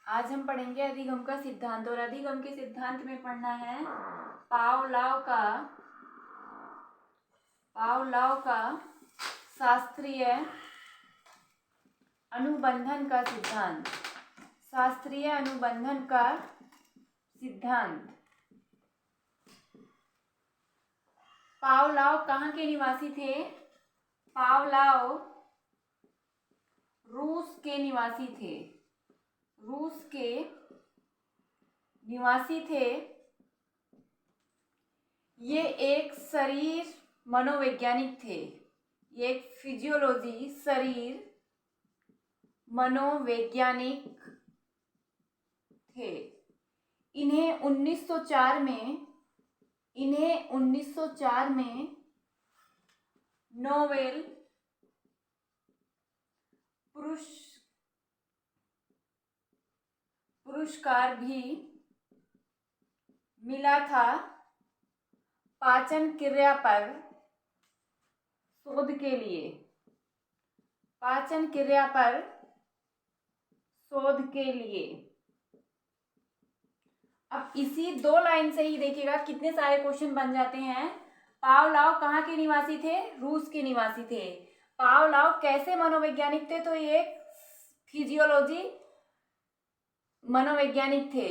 आज हम पढ़ेंगे अधिगम का सिद्धांत। और अधिगम के सिद्धांत में पढ़ना है पावलोव का शास्त्रीय अनुबंधन का सिद्धांत। शास्त्रीय अनुबंधन का सिद्धांत। पावलोव कहाँ के निवासी थे? पावलोव रूस के निवासी थे। रूस के निवासी थे। ये एक शरीर मनोवैज्ञानिक थे। ये एक फिजियोलॉजी शरीर मनोवैज्ञानिक थे। इन्हें 1904 में नोबेल पुरस्कार भी मिला था पाचन क्रिया पर शोध के लिए। पाचन क्रिया पर शोध के लिए। अब इसी 2 लाइन से ही देखिएगा कितने सारे क्वेश्चन बन जाते हैं। पावलोव कहाँ के निवासी थे? रूस के निवासी थे। पावलोव कैसे मनोवैज्ञानिक थे? तो ये फिजियोलॉजी मनोवैज्ञानिक थे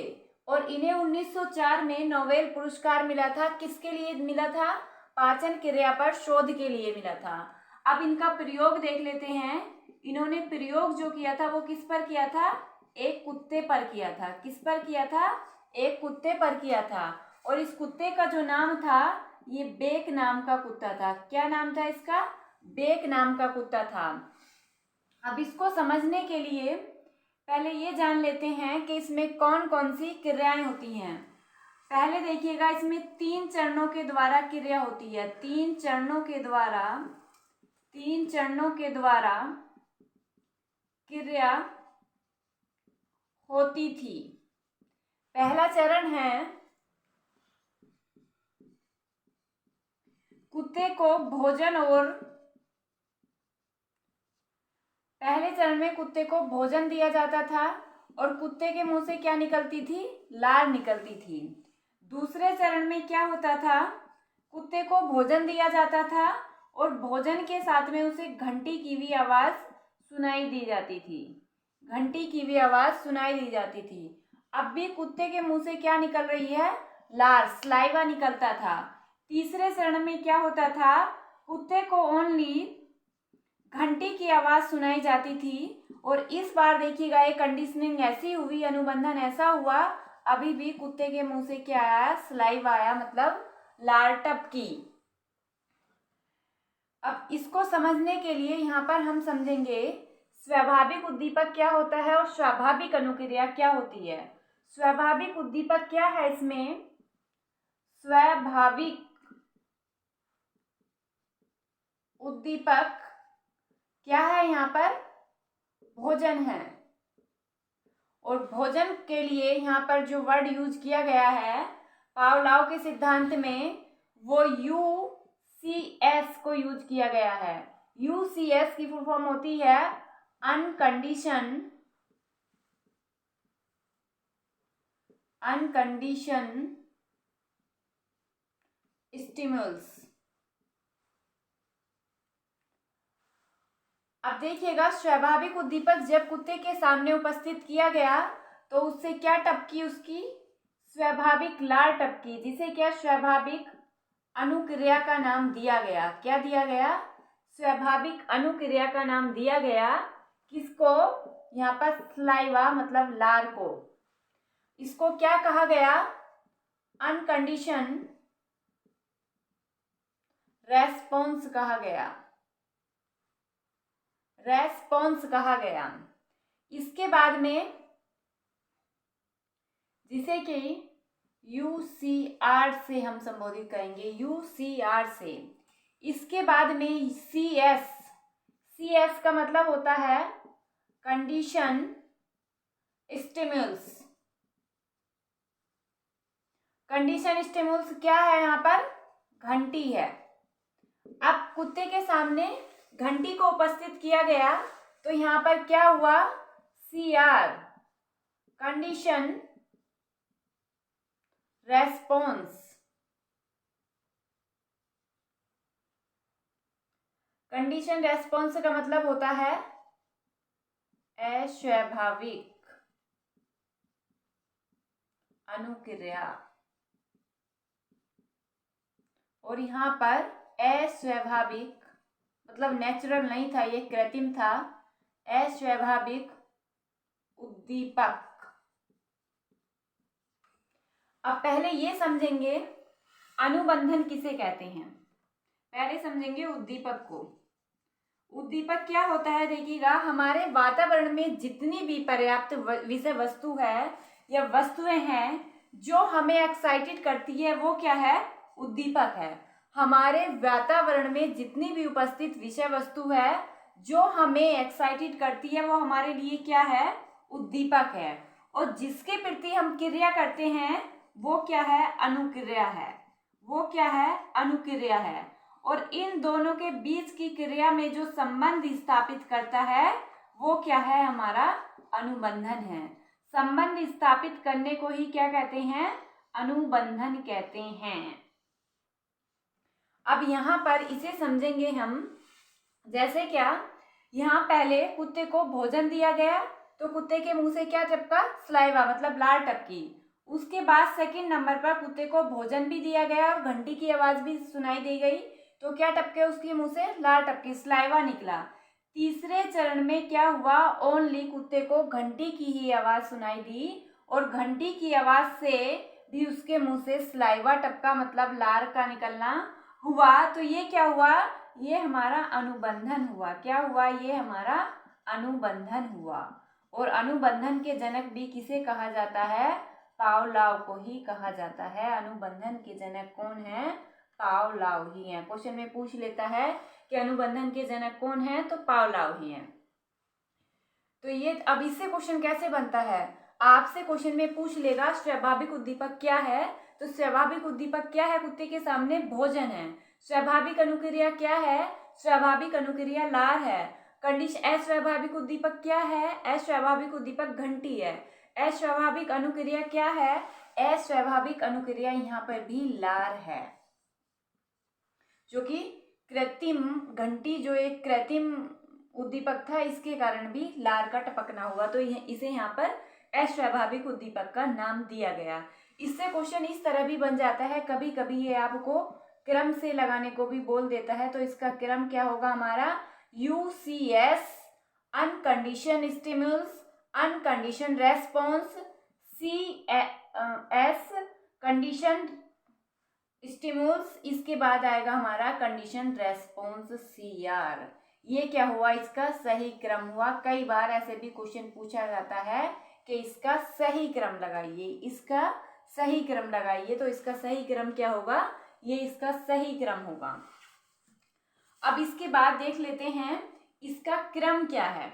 और इन्हें 1904 में नोबेल पुरस्कार मिला था। किसके लिए मिला था? पाचन क्रिया पर शोध के लिए मिला था। अब इनका प्रयोग देख लेते हैं। इन्होंने प्रयोग जो किया था वो किस पर किया था? एक कुत्ते पर किया था। किस पर किया था? एक कुत्ते पर किया था। और इस कुत्ते का जो नाम था ये बेक नाम का कुत्ता था। क्या नाम था इसका? बेक नाम का कुत्ता था। अब इसको समझने के लिए पहले ये जान लेते हैं कि इसमें कौन कौन सी क्रियाएं होती हैं। पहले देखिएगा, इसमें 3 चरणों के द्वारा क्रिया होती है। 3 चरणों के द्वारा क्रिया होती थी। पहला चरण है कुत्ते को भोजन और पहले चरण में कुत्ते को भोजन दिया जाता था और कुत्ते के मुंह से क्या निकलती थी? लार निकलती थी। दूसरे चरण में क्या होता था? कुत्ते को भोजन दिया जाता था और भोजन के साथ में उसे घंटी की भी आवाज सुनाई दी जाती थी। घंटी की भी आवाज सुनाई दी जाती थी। अब भी कुत्ते के मुंह से क्या निकल रही है? लार, स्लाइवा निकलता था। तीसरे चरण में क्या होता था? कुत्ते को ओनली घंटी की आवाज सुनाई जाती थी और इस बार देखिएगा ये कंडीशनिंग ऐसी हुई, अनुबंधन ऐसा हुआ, अभी भी कुत्ते के मुंह से क्या आया? स्लाइवा आया, मतलब लार टपकी। अब इसको समझने के लिए यहाँ पर हम समझेंगे स्वाभाविक उद्दीपक क्या होता है और स्वाभाविक अनुक्रिया क्या होती है। स्वाभाविक उद्दीपक क्या है? इसमें स्वाभाविक उद्दीपक क्या है? यहाँ पर भोजन है। और भोजन के लिए यहाँ पर जो वर्ड यूज किया गया है पावलोव के सिद्धांत में, वो UCS को यूज किया गया है। UCS की फुल फॉर्म होती है अनकंडीशन स्टिमुलस। अब देखिएगा, स्वाभाविक उद्दीपक जब कुत्ते के सामने उपस्थित किया गया तो उससे क्या टपकी? उसकी स्वाभाविक लार टपकी, जिसे क्या स्वाभाविक अनुक्रिया का नाम दिया गया। क्या दिया गया? स्वाभाविक अनुक्रिया का नाम दिया गया। किसको? यहाँ पर स्लाइवा मतलब लार को। इसको क्या कहा गया? अनकंडीशन रेस्पॉन्स कहा गया। रेस्पॉन्स कहा गया। इसके बाद में जिसे कि UCR से हम संबोधित करेंगे, UCR से। इसके बाद में CS का मतलब होता है कंडीशन स्टिमुलस। कंडीशन स्टिमुलस क्या है? यहाँ पर घंटी है। अब कुत्ते के सामने घंटी को उपस्थित किया गया तो यहाँ पर क्या हुआ? CR condition response. Condition response का मतलब होता है अस्वाभाविक अनुक्रिया, और यहाँ पर अस्वाभाविक मतलब नेचुरल नहीं था, ये कृत्रिम था। अस्वाभाविक उद्दीपक। अब पहले ये समझेंगे अनुबंधन किसे कहते हैं। पहले समझेंगे उद्दीपक को। उद्दीपक क्या होता है, देखिएगा, हमारे वातावरण में जितनी भी पर्याप्त विषय वस्तु है या वस्तुएं हैं जो हमें एक्साइटेड करती है, वो क्या है, उद्दीपक है। हमारे वातावरण में जितनी भी उपस्थित विषय वस्तु है जो हमें एक्साइटेड करती है, वो हमारे लिए क्या है, उद्दीपक है। और जिसके प्रति हम क्रिया करते हैं वो क्या है, अनुक्रिया है। वो क्या है, अनुक्रिया है। और इन दोनों के बीच की क्रिया में जो संबंध स्थापित करता है वो क्या है, हमारा अनुबंधन है। संबंध स्थापित करने को ही क्या कहते हैं, अनुबंधन कहते हैं। अब यहाँ पर इसे समझेंगे हम, जैसे क्या, यहाँ पहले कुत्ते को भोजन दिया गया तो कुत्ते के मुंह से क्या टपका, सलाइवा मतलब लार टपकी। उसके बाद सेकंड नंबर पर कुत्ते को भोजन भी दिया गया और घंटी की आवाज भी सुनाई दी गई, तो क्या टपके उसके मुंह से, लार टपकी, सलाइवा निकला। तीसरे चरण में क्या हुआ, ओनली कुत्ते को घंटी की ही आवाज सुनाई दी और घंटी की आवाज से भी उसके मुंह से सलाइवा टपका मतलब लार का निकलना हुआ। तो ये क्या हुआ, ये हमारा अनुबंधन हुआ। क्या हुआ, ये हमारा अनुबंधन हुआ। और अनुबंधन के जनक भी किसे कहा जाता है, पावलोव को ही कहा जाता है। अनुबंधन के जनक कौन है, पावलोव ही है। क्वेश्चन में पूछ लेता है कि अनुबंधन के जनक कौन है, तो पावलोव ही है। तो ये अब इससे क्वेश्चन कैसे बनता है, आपसे क्वेश्चन में पूछ लेगा स्वाभाविक उद्दीपक क्या है, तो स्वाभाविक उद्दीपक क्या है, कुत्ते के सामने भोजन है। स्वाभाविक अनुक्रिया क्या है, स्वाभाविक अनुक्रिया लार है। कंडीशन अस्वाभाविक उद्दीपक क्या है, अस्वाभाविक उद्दीपक घंटी है। अस्वाभाविक अनुक्रिया क्या है, अस्वाभाविक अनुक्रिया यहाँ पर भी लार है, जो कि कृत्रिम घंटी, जो एक कृत्रिम उद्दीपक था, इसके कारण भी लार का टपकना हुआ, तो इसे यहाँ पर अस्वाभाविक उद्दीपक का नाम दिया गया। इससे क्वेश्चन इस तरह भी बन जाता है, कभी कभी ये आपको क्रम से लगाने को भी बोल देता है, तो इसका क्रम क्या होगा हमारा, UCS unconditioned stimulus, unconditioned response, CS conditioned stimulus, इसके बाद आएगा हमारा कंडीशन रेस्पॉन्स CR। ये क्या हुआ, इसका सही क्रम हुआ। कई बार ऐसे भी क्वेश्चन पूछा जाता है कि इसका सही क्रम लगाइए, इसका सही क्रम लगाइए, तो इसका सही क्रम क्या होगा, ये इसका सही क्रम होगा। अब इसके बाद देख लेते हैं इसका क्रम क्या है,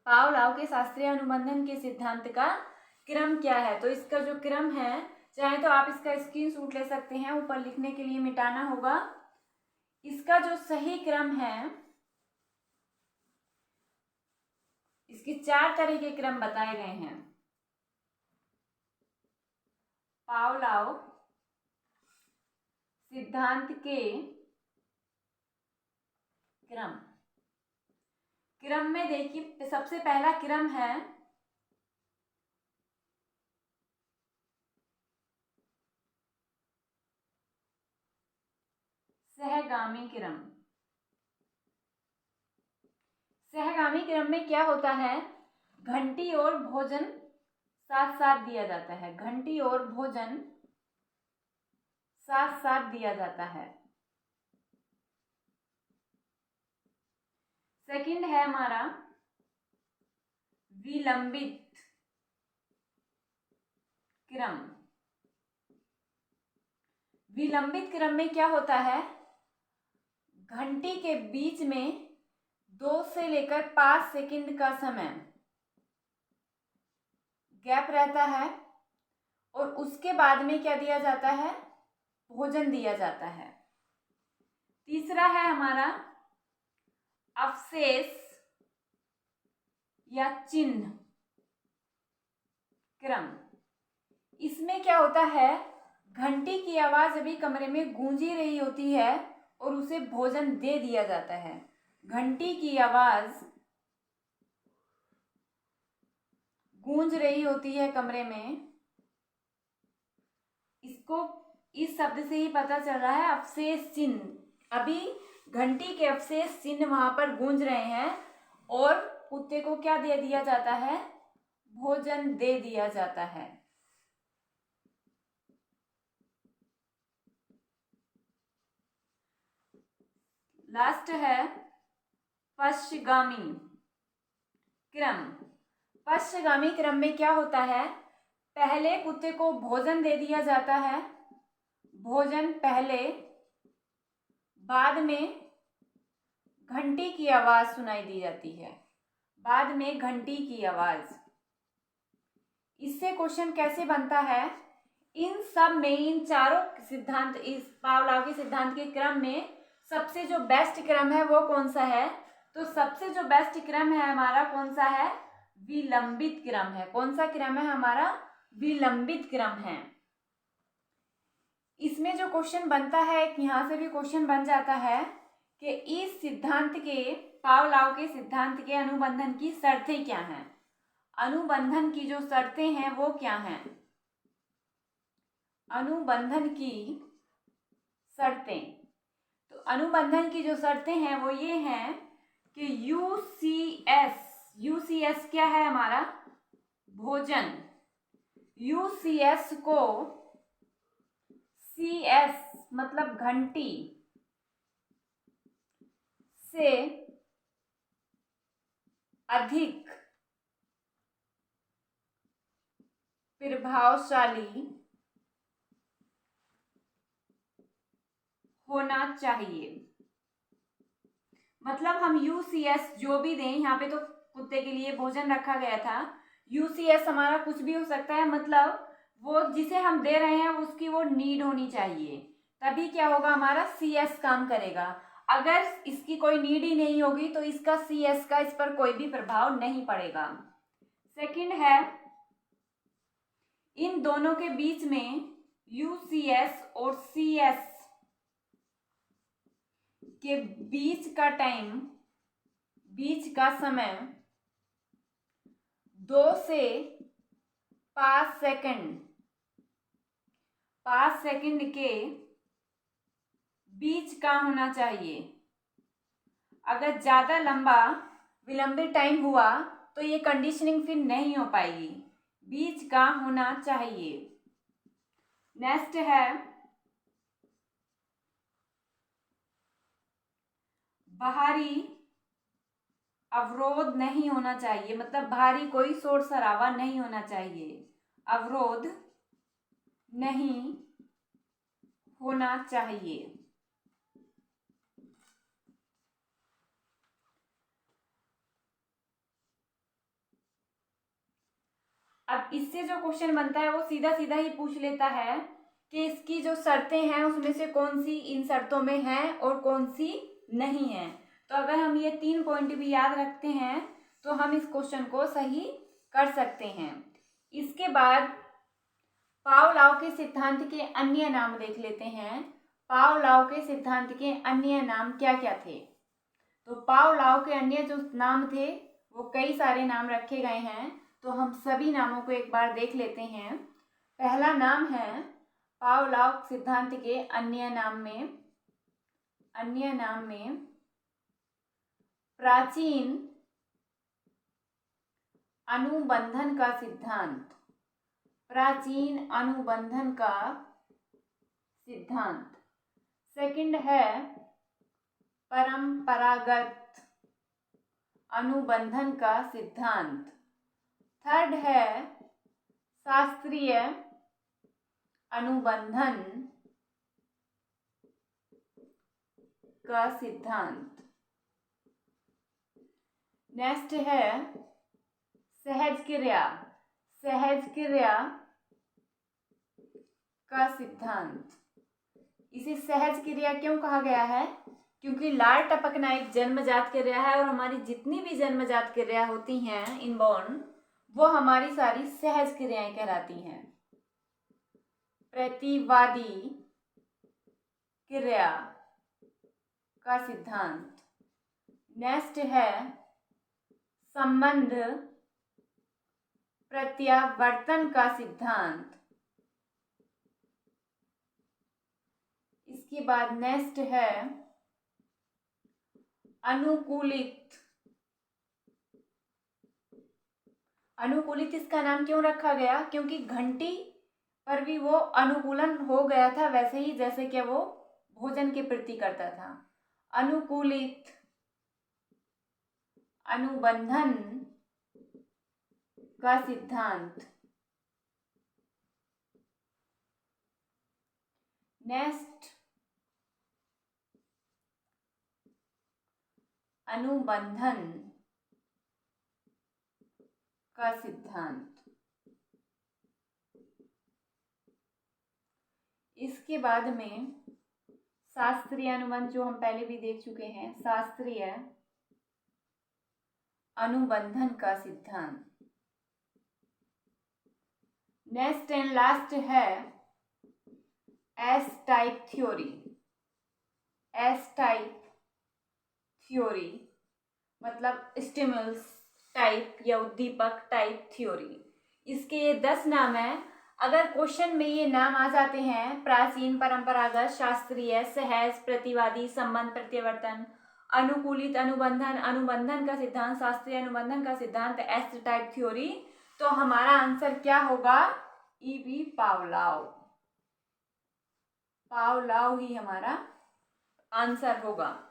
पावलोव के शास्त्रीय अनुबंधन के सिद्धांत का क्रम क्या है। तो इसका जो क्रम है, चाहे तो आप इसका स्क्रीनशॉट ले सकते हैं, ऊपर लिखने के लिए मिटाना होगा। इसका जो सही क्रम है, इसके 4 तरह के क्रम बताए गए हैं। पावलोव सिद्धांत के क्रम में देखिए, सबसे पहला क्रम है सहगामी क्रम। सहगामी क्रम में क्या होता है, घंटी और भोजन साथ साथ दिया जाता है, घंटी और भोजन साथ साथ दिया जाता है। सेकंड है हमारा विलंबित क्रम। विलंबित क्रम में क्या होता है, घंटी के बीच में 2 से लेकर 5 सेकंड का समय गैप रहता है और उसके बाद में क्या दिया जाता है, भोजन दिया जाता है। तीसरा है हमारा अवशेष या चिन्ह। क्रम। इसमें क्या होता है, घंटी की आवाज अभी कमरे में गूंज ही रही होती है और उसे भोजन दे दिया जाता है। घंटी की आवाज गूंज रही होती है कमरे में। इसको इस शब्द से ही पता चल रहा है अवशेष चिन्ह। अभी घंटी के अवशेष चिन्ह वहां पर गूंज रहे हैं और कुत्ते को क्या दे दिया जाता है, भोजन दे दिया जाता है। लास्ट है पश्चगामी क्रम। पश्चगामी क्रम में क्या होता है, पहले कुत्ते को भोजन दे दिया जाता है, भोजन पहले, बाद में घंटी की आवाज सुनाई दी जाती है, बाद में घंटी की आवाज। इससे क्वेश्चन कैसे बनता है, इन सब में, इन चारों सिद्धांत, इस पावलोव के सिद्धांत के क्रम में सबसे जो बेस्ट क्रम है वो कौन सा है, तो सबसे जो बेस्ट क्रम है हमारा कौन सा है, विलंबित क्रम है। कौन सा क्रम है हमारा, विलंबित क्रम है। इसमें जो क्वेश्चन बनता है, यहां से भी क्वेश्चन बन जाता है कि इस सिद्धांत के, पावलोव के सिद्धांत के अनुबंधन की शर्तें क्या हैं। अनुबंधन की जो शर्तें हैं वो क्या हैं, अनुबंधन की शर्तें। तो अनुबंधन की जो शर्तें हैं वो ये हैं कि यूसीएस क्या है हमारा, भोजन। यूसीएस को सीएस मतलब घंटी से अधिक प्रभावशाली होना चाहिए। मतलब हम यूसीएस जो भी दें, यहाँ पे तो कुत्ते के लिए भोजन रखा गया था, यूसीएस हमारा कुछ भी हो सकता है, मतलब वो जिसे हम दे रहे हैं उसकी वो नीड होनी चाहिए, तभी क्या होगा, हमारा सीएस काम करेगा। अगर इसकी कोई नीड ही नहीं होगी तो इसका सीएस का इस पर कोई भी प्रभाव नहीं पड़ेगा। सेकंड है, इन दोनों के बीच में, यूसीएस और सीएस के बीच का टाइम, बीच का समय 2 से 5 सेकंड, 5 सेकंड के बीच का होना चाहिए। अगर ज्यादा लंबा विलंबित टाइम हुआ तो ये कंडीशनिंग फिर नहीं हो पाएगी, बीच का होना चाहिए। नेक्स्ट है, बाहरी अवरोध नहीं होना चाहिए, मतलब बाहरी कोई शोर शराबा नहीं होना चाहिए, अवरोध नहीं होना चाहिए। अब इससे जो क्वेश्चन बनता है वो सीधा सीधा ही पूछ लेता है कि इसकी जो शर्तें हैं उसमें से कौन सी इन शर्तों में है और कौन सी नहीं है। तो अगर हम ये 3 पॉइंट भी याद रखते हैं तो हम इस क्वेश्चन को सही कर सकते हैं। इसके बाद पावलोव के सिद्धांत के अन्य नाम देख लेते हैं। पावलोव के सिद्धांत के अन्य नाम क्या क्या थे। तो पावलोव के अन्य जो नाम थे वो कई सारे नाम रखे गए हैं, तो हम सभी नामों को एक बार देख लेते हैं। पहला नाम है पावलोव सिद्धांत के अन्य नाम में प्राचीन अनुबंधन का सिद्धांत, प्राचीन अनुबंधन का सिद्धांत। सेकंड है परंपरागत अनुबंधन का सिद्धांत। थर्ड है शास्त्रीय अनुबंधन का सिद्धांत। नेक्स्ट है सहज क्रिया का सिद्धांत। इसे सहज क्रिया क्यों कहा गया है, क्योंकि लार टपकना एक जन्मजात क्रिया है और हमारी जितनी भी जन्मजात क्रिया होती हैं इनबॉर्न, वो हमारी सारी सहज क्रियाएं कहलाती हैं। प्रतिवादी क्रिया का सिद्धांत। नेक्स्ट है संबंध प्रत्यावर्तन का सिद्धांत। इसके बाद नेक्स्ट है अनुकूलित। अनुकूलित इसका नाम क्यों रखा गया? क्योंकि घंटी पर भी वो अनुकूलन हो गया था, वैसे ही जैसे कि वो भोजन के प्रति करता था। अनुकूलित अनुबंधन का सिद्धांत। नेक्स्ट अनुबंधन का सिद्धांत। इसके बाद में शास्त्रीय अनुबंध, जो हम पहले भी देख चुके हैं, शास्त्रीय अनुबंधन का सिद्धांत। नेक्स्ट एंड लास्ट है S type theory. S type theory मतलब स्टिमुलस टाइप या उद्दीपक टाइप थ्योरी। इसके ये 10 नाम हैं। अगर क्वेश्चन में ये नाम आ जाते हैं, प्राचीन, परंपरागत, शास्त्रीय, सहज, प्रतिवादी, संबंध, प्रत्यावर्तन, अनुकूलित, अनुबंधन, अनुबंधन का सिद्धांत, शास्त्रीय अनुबंधन का सिद्धांत, एस टाइप थ्योरी, तो हमारा आंसर क्या होगा? ई.वी. पावलोव। पावलोव ही हमारा आंसर होगा।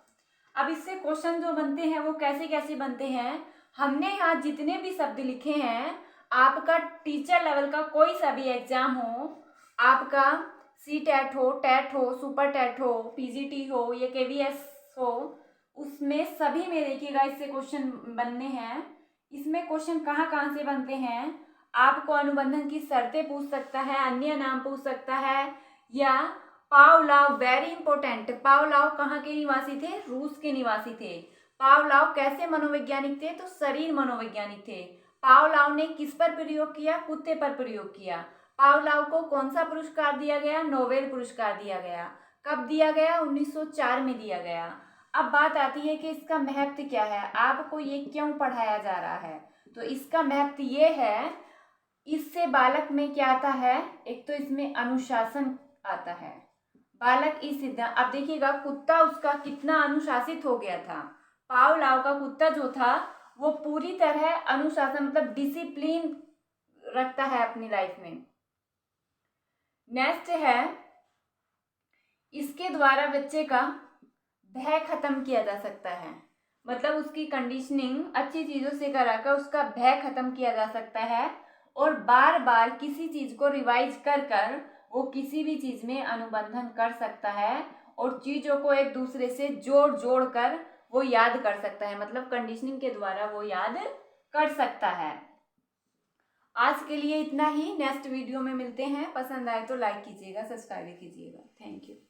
अब इससे क्वेश्चन जो बनते हैं वो कैसे कैसे बनते हैं? हमने यहाँ जितने भी शब्द लिखे हैं, आपका टीचर लेवल का कोई सा भी एग्जाम हो, आपका सी-टेट हो, टेट हो, सुपर टेट हो, पीजीटी हो या केवीएस हो, उसमें सभी में देखिएगा इससे क्वेश्चन बनने हैं। इसमें क्वेश्चन कहाँ कहाँ से बनते हैं? आपको अनुबंधन की शर्तें पूछ सकता है, अन्य नाम पूछ सकता है, या पावलोव, वेरी इंपॉर्टेंट, पावलोव कहाँ के निवासी थे? रूस के निवासी थे। पावलोव कैसे मनोवैज्ञानिक थे? तो शरीर मनोवैज्ञानिक थे। पावलोव ने किस पर प्रयोग किया? कुत्ते पर प्रयोग किया। पावलोव को कौन सा पुरस्कार दिया गया? नोबेल पुरस्कार दिया गया। कब दिया गया? 1904 में दिया गया। अब बात आती है कि इसका महत्व क्या है, आपको ये क्यों पढ़ाया जा रहा है? तो इसका महत्व ये है, इससे बालक में क्या आता है? एक तो इसमें अनुशासन आता है। बालक इस सिद्धांत, अब देखिएगा कुत्ता उसका कितना अनुशासित हो गया था। पावलोव का कुत्ता जो था वो पूरी तरह अनुशासन मतलब डिसिप्लिन रखता है अपनी लाइफ में। नेक्स्ट है, इसके द्वारा बच्चे का भय खत्म किया जा सकता है। मतलब उसकी कंडीशनिंग अच्छी चीजों से कराकर उसका भय खत्म किया जा सकता है, और बार बार किसी चीज को रिवाइज कर कर वो किसी भी चीज में अनुबंधन कर सकता है, और चीजों को एक दूसरे से जोड़ जोड़ कर वो याद कर सकता है। मतलब कंडीशनिंग के द्वारा वो याद कर सकता है। आज के लिए इतना ही। नेक्स्ट वीडियो में मिलते हैं। पसंद आए तो लाइक कीजिएगा, सब्सक्राइब कीजिएगा। Thank you.